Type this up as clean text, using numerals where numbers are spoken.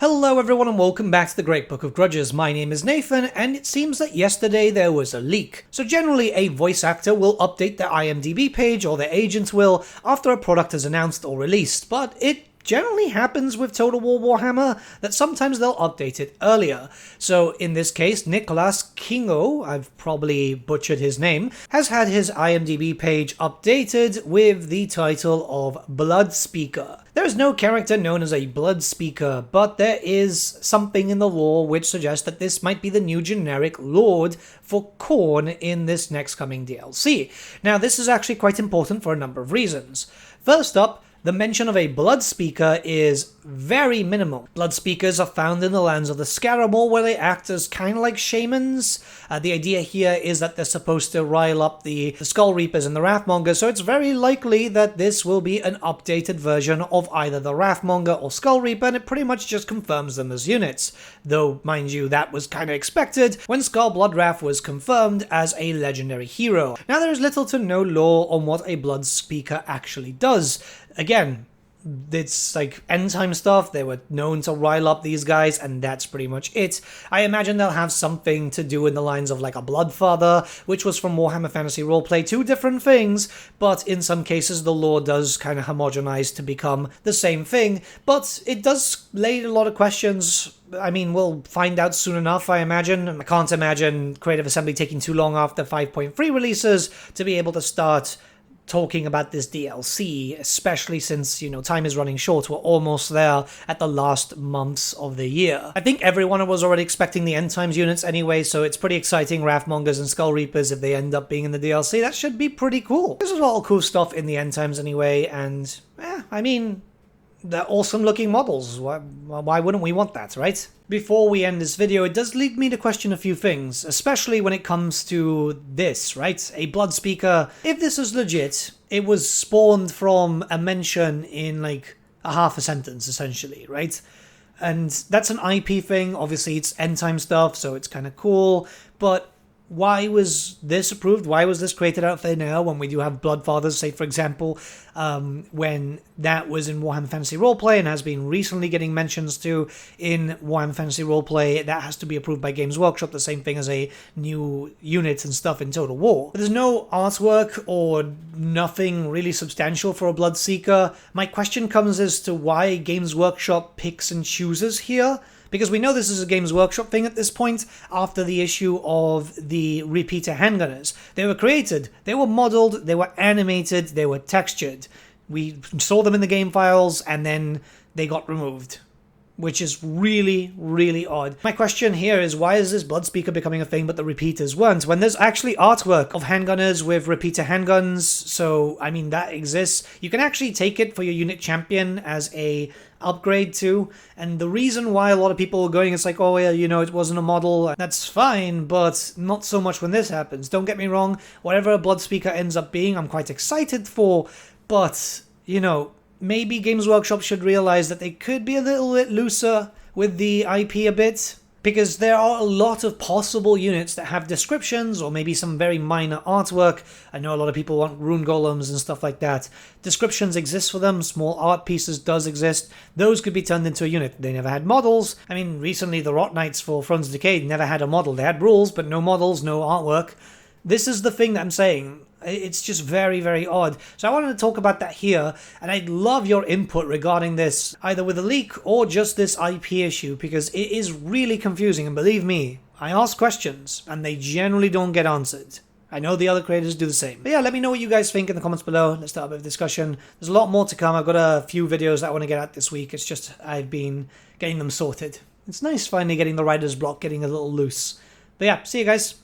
Hello everyone and welcome back to the Great Book of Grudges. My name is Nathan and it seems that yesterday there was a leak. So generally a voice actor will update their IMDb page or their agent will after a product is announced or released, but it generally happens with Total War Warhammer that sometimes they'll update it earlier. So in this case, Nicolas Kingo, I've probably butchered his name, has had his IMDb page updated with the title of Blood Speaker. There is no character known as a Blood Speaker, but there is something in the lore which suggests that this might be the new generic lord for Khorne in this next coming DLC. Now this is actually quite important for a number of reasons. First up, the mention of a Blood Speaker is very minimal. Blood Speakers are found in the lands of the Scaramore where they act as kind of like shamans. The idea here is that they're supposed to rile up the Skull Reapers and the Wrathmongers, so it's very likely that this will be an updated version of either the Wrathmonger or Skull Reaper, and it pretty much just confirms them as units. Though, mind you, that was kind of expected when Skull Bloodwrath was confirmed as a legendary hero. Now there is little to no lore on what a Blood Speaker actually does. Again, it's like end time stuff. They were known to rile up these guys, and that's pretty much it. I imagine they'll have something to do in the lines of like a Bloodfather, which was from Warhammer Fantasy Roleplay, two different things, but in some cases the lore does kind of homogenize to become the same thing, but it does lay a lot of questions. I mean, we'll find out soon enough, I imagine. I can't imagine Creative Assembly taking too long after 5.3 releases to be able to start talking about this DLC, especially since, you know, time is running short. We're almost there at the last months of the year. I think everyone was already expecting the End Times units anyway, so it's pretty exciting. Wrathmongers and Skull Reapers, if they end up being in the DLC, that should be pretty cool. There's a lot of cool stuff in the End Times anyway, and, I mean, they're awesome looking models. Why wouldn't we want that, right? Before we end this video, it does lead me to question a few things, especially when it comes to this, right? A Blood Speaker. If this is legit, it was spawned from a mention in like a half a sentence, essentially, right? And that's an IP thing. Obviously, it's end time stuff, so it's kind of cool, but why was this approved? Why was this created out of thin air when we do have Bloodfathers, say for example, when that was in Warhammer Fantasy Roleplay and has been recently getting mentions to in Warhammer Fantasy Roleplay, that has to be approved by Games Workshop, the same thing as a new unit and stuff in Total War. But there's no artwork or nothing really substantial for a Bloodseeker. My question comes as to why Games Workshop picks and chooses here. Because we know this is a Games Workshop thing at this point, after the issue of the repeater handgunners. They were created, they were modeled, they were animated, they were textured. We saw them in the game files, and then they got removed, which is really, really odd. My question here is, why is this Blood Speaker becoming a thing but the repeaters weren't, when there's actually artwork of handgunners with repeater handguns? So, I mean, that exists. You can actually take it for your unit champion as a upgrade too, and the reason why a lot of people are going, it's like, oh yeah, you know, it wasn't a model, that's fine, but not so much when this happens. Don't get me wrong, whatever a Blood Speaker ends up being, I'm quite excited for, but, you know, maybe Games Workshop should realize that they could be a little bit looser with the IP a bit, because there are a lot of possible units that have descriptions or maybe some very minor artwork. I know a lot of people want rune golems and stuff like that. Descriptions exist for them, small art pieces does exist. Those could be turned into a unit. They never had models. I mean, recently the Rot Knights for Thrones of Decay never had a model. They had rules, but no models, no artwork. This is the thing that I'm saying. It's just very, very odd. So I wanted to talk about that here, and I'd love your input regarding this, either with a leak or just this IP issue, because it is really confusing, and believe me, I ask questions, and they generally don't get answered. I know the other creators do the same. But yeah, let me know what you guys think in the comments below. Let's start a bit of discussion. There's a lot more to come. I've got a few videos that I want to get out this week. It's just I've been getting them sorted. It's nice finally getting the writer's block getting a little loose. But yeah, see you guys.